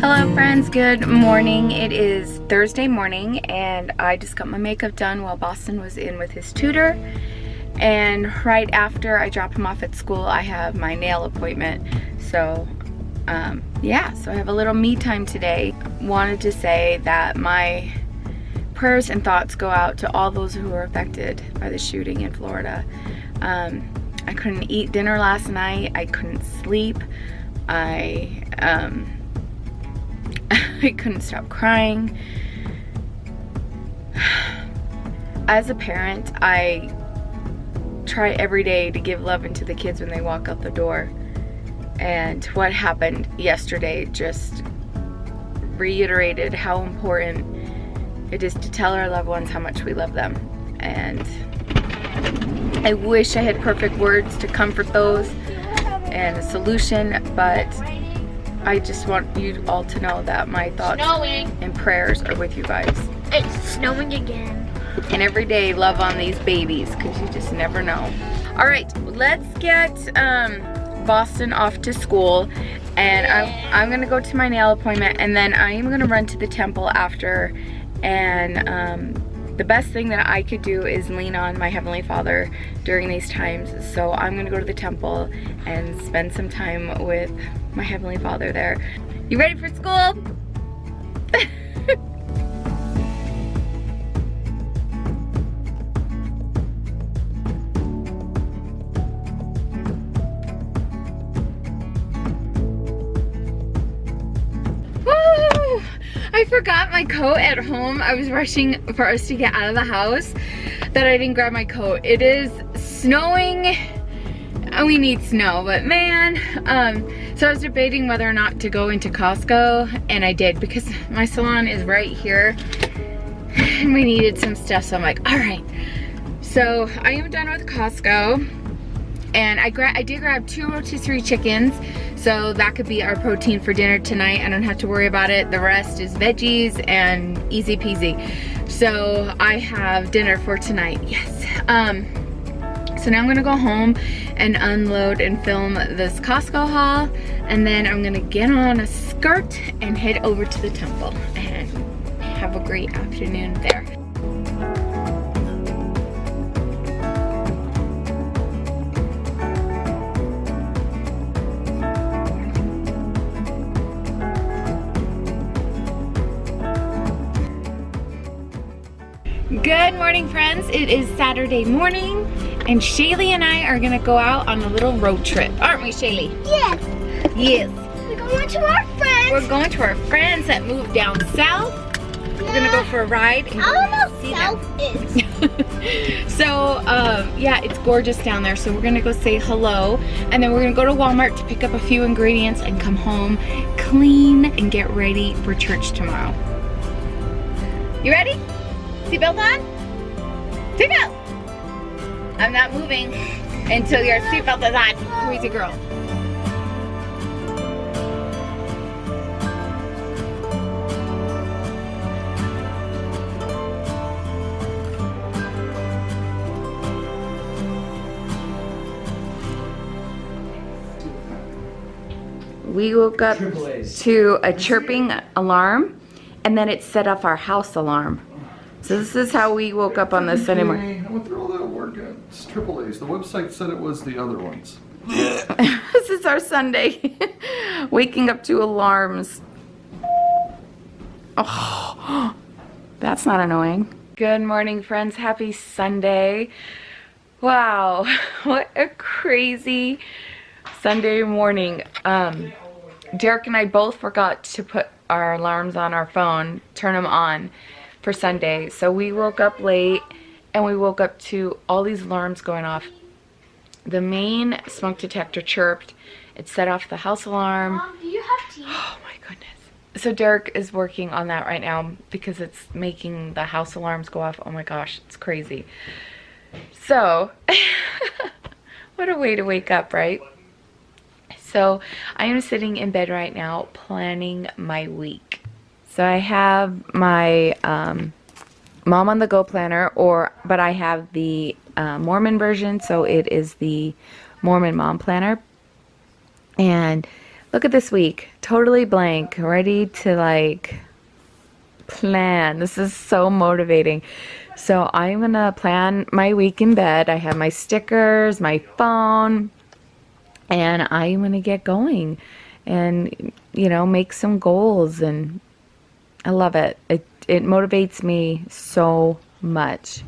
Hello friends, good morning. It is Thursday morning and I just got my makeup done while Boston was in with his tutor. And right after I drop him off at school, I have my nail appointment. So yeah, so I have a little me time today. Wanted to say that my prayers and thoughts go out to all those who were affected by the shooting in Florida. I couldn't eat dinner last night. I couldn't sleep. I couldn't stop crying. As a parent, I try every day to give love into the kids when they walk out the door. And what happened yesterday just reiterated how important it is to tell our loved ones how much we love them. And I wish I had perfect words to comfort those and a solution, but I just want you all to know that my thoughts and prayers are with you guys. It's snowing again. And every day, love on these babies, because you just never know. All right, let's get Boston off to school. And I'm gonna go to my nail appointment, and then I am gonna run to the temple after. And the best thing that I could do is lean on my Heavenly Father during these times. So I'm gonna go to the temple and spend some time with my Heavenly Father there. You ready for school? Woo! I forgot my coat at home. I was rushing for us to get out of the house that I didn't grab my coat. It is snowing. We need snow, but man, so I was debating whether or not to go into Costco, and I did because my salon is right here and we needed some stuff. So I'm like, all right. So I am done with Costco, and I did grab 2 rotisserie chickens, so that could be our protein for dinner tonight. I don't have to worry about it. The rest is veggies and easy peasy. So I have dinner for tonight, yes. So now I'm gonna go home and unload and film this Costco haul, and then I'm gonna get on a skirt and head over to the temple and have a great afternoon there. Good morning, friends. It is Saturday morning, and Shaylee and I are gonna go out on a little road trip, aren't we, Shaylee? Yes. Yes. We're going to our friends. We're going to our friends that moved down south. We're gonna go for a ride and go see them. Is. So, yeah, it's gorgeous down there. So we're gonna go say hello, and then we're gonna go to Walmart to pick up a few ingredients and come home, clean, and get ready for church tomorrow. You ready? Seatbelt on? Seatbelt! I'm not moving until your seatbelt is on. Crazy girl. We woke up to a chirping alarm, and then it set off our house alarm. So this is how we woke up on this Sunday morning. I went through all that work. It's triple A's. The website said it was the other ones. This is our Sunday. Waking up to alarms. Oh, that's not annoying. Good morning, friends. Happy Sunday. Wow, what a crazy Sunday morning. Derek and I both forgot to put our alarms on our phone, turn them on for Sunday. So we woke up late, and we woke up to all these alarms going off. The main smoke detector chirped. It set off the house alarm. Mom, do you have tea? Oh my goodness. So Derek is working on that right now because it's making the house alarms go off. Oh my gosh, it's crazy. So, what a way to wake up, right? So I am sitting in bed right now planning my week. So I have my Mom on the Go planner, but I have the Mormon version, so it is the Mormon Mom planner. And look at this week. Totally blank. Ready to like plan. This is so motivating. So I'm gonna plan my week in bed. I have my stickers, my phone, and I'm gonna get going and, you know, make some goals, and I love it. It motivates me so much.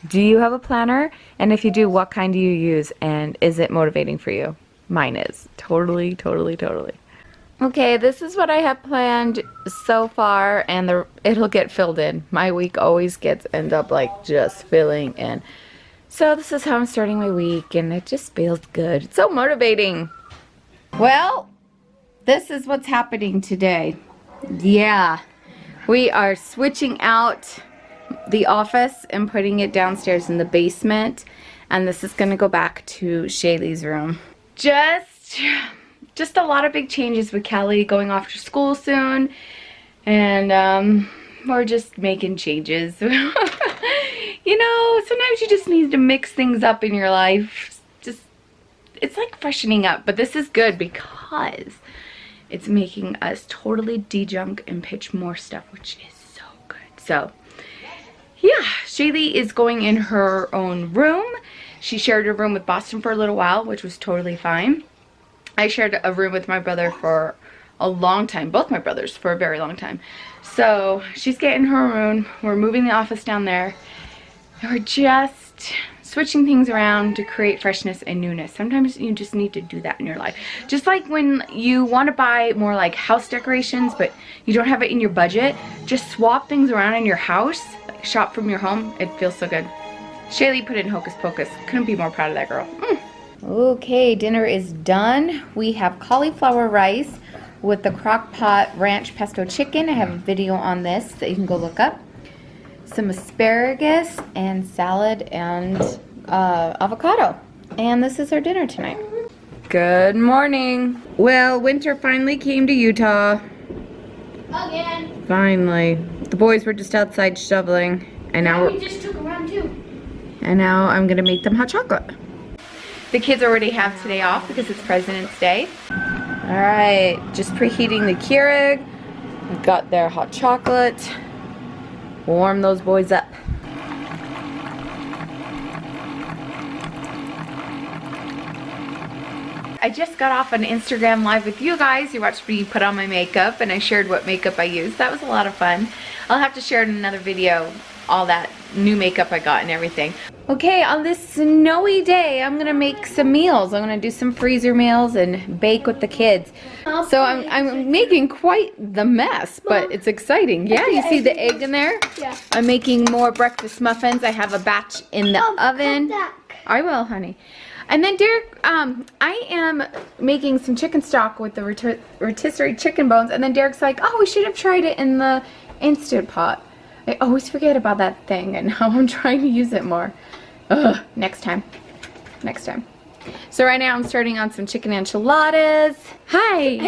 Do you have a planner? And if you do, what kind do you use? And is it motivating for you? Mine is. Totally, totally, totally. Okay, this is what I have planned so far, and it'll get filled in. My week always ends up like just filling in. So this is how I'm starting my week, and it just feels good. It's so motivating. Well, this is what's happening today. Yeah, we are switching out the office and putting it downstairs in the basement, and this is gonna go back to Shaylee's room. Just a lot of big changes with Kelly going off to school soon, and we're just making changes. You know, sometimes you just need to mix things up in your life. It's like freshening up, but this is good because it's making us totally de-junk and pitch more stuff, which is so good. So yeah, Shaylee is going in her own room. She shared a room with Boston for a little while, which was totally fine. I shared a room with my brother for a long time, both my brothers for a very long time. So she's getting her room. We're moving the office down there. And we're just switching things around to create freshness and newness. Sometimes you just need to do that in your life. Just like when you want to buy more like house decorations, but you don't have it in your budget, just swap things around in your house, like shop from your home. It feels so good. Shaylee put in Hocus Pocus. Couldn't be more proud of that girl. Okay, dinner is done. We have cauliflower rice with the crock pot ranch pesto chicken. I have a video on this that you can go look up. Some asparagus and salad and avocado. And this is our dinner tonight. Good morning. Well, winter finally came to Utah. Again. Finally. The boys were just outside shoveling, and now We just took a run too. I'm gonna make them hot chocolate. The kids already have today off because it's President's Day. All right, just preheating the Keurig. I've got their hot chocolate. Warm those boys up. I just got off an Instagram live with you guys. You watched me put on my makeup, and I shared what makeup I used. That was a lot of fun. I'll have to share in another video all that new makeup I got and everything. Okay, on this snowy day, I'm gonna make some meals. I'm gonna do some freezer meals and bake with the kids. So I'm making quite the mess, but it's exciting. Yeah, you see the egg in there? Yeah. I'm making more breakfast muffins. I have a batch in the oven. I will, honey. And then Derek, I am making some chicken stock with the rotisserie chicken bones, and then Derek's like, oh, we should have tried it in the Instant Pot. I always forget about that thing, and now I'm trying to use it more. Ugh, next time. So right now I'm starting on some chicken enchiladas. Hi!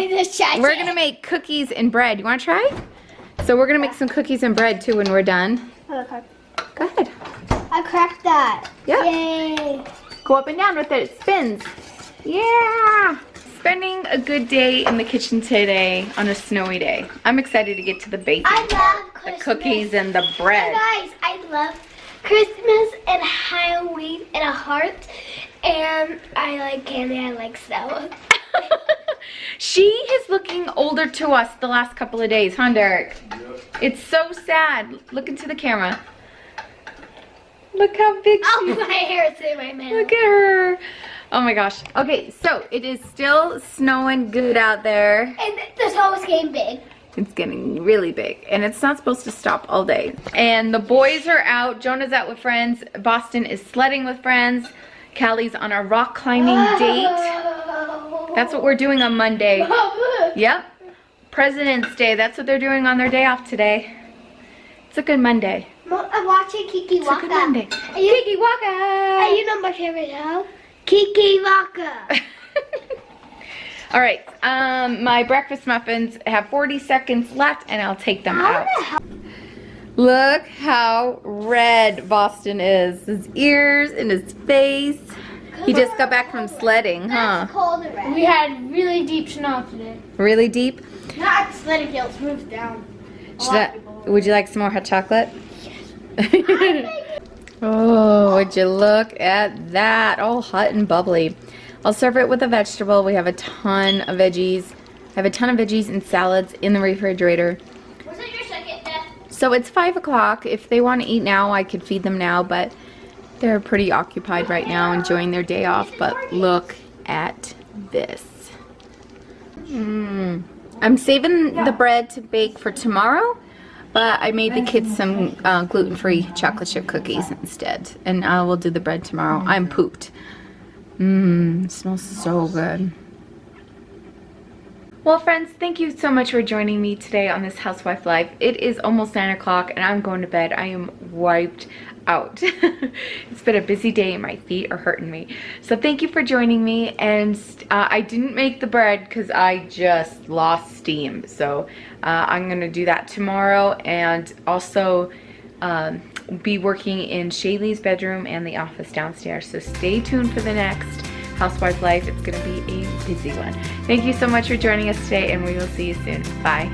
We're gonna make cookies and bread. You wanna try? So we're gonna make some cookies and bread too when we're done. Okay. Go ahead. I cracked that. Yeah. Yay. Go up and down with it. It spins. Yeah! Spending a good day in the kitchen today on a snowy day. I'm excited to get to the baking. I love The Christmas. cookies and the bread. Guys, I love Christmas and Halloween and a heart. And I like candy. I like snow. She is looking older to us the last couple of days, huh, Derek? Yep. It's so sad. Look into the camera. Look how big she Oh, is. my hair is in my mouth. Look at her. Oh my gosh. Okay, so it is still snowing good out there. And the snow is getting big. It's getting really big, and it's not supposed to stop all day. And the boys are out. Jonah's out with friends. Boston is sledding with friends. Callie's on a rock climbing date. That's what we're doing on Monday. Yep. President's Day. That's what they're doing on their day off today. It's a good Monday. I'm watching Kiki It's Waka. a good Monday. Are you, Kiki Waka! you know my favorite show? Kiki Waka. All right, my breakfast muffins have 40 seconds left, and I'll take them out. Look how red Boston is. His ears and his face. He just got back from sledding, huh? That's cold already. We had really deep snow today. Really deep? Not sledding hills, moved down. Would you like some more hot chocolate? Yes. Oh, would you look at that? All hot and bubbly. I'll serve it with a vegetable. We have a ton of veggies. I have a ton of veggies and salads in the refrigerator. Was it your second death? So it's 5 o'clock. If they want to eat now, I could feed them now, but they're pretty occupied right now, enjoying their day off. But look at this. I'm saving the bread to bake for tomorrow, but I made the kids some gluten-free chocolate chip cookies instead, and I will do the bread tomorrow. I'm pooped. It smells so good. Well, friends, thank you so much for joining me today on this Housewife Life. It is almost 9 o'clock and I'm going to bed. I am wiped out. It's been a busy day and my feet are hurting me. So thank you for joining me, and I didn't make the bread because I just lost steam. So I'm going to do that tomorrow, and also be working in Shaylee's bedroom and the office downstairs. So stay tuned for the next Housewife Life. It's going to be a busy one. Thank you so much for joining us today, and we will see you soon. Bye.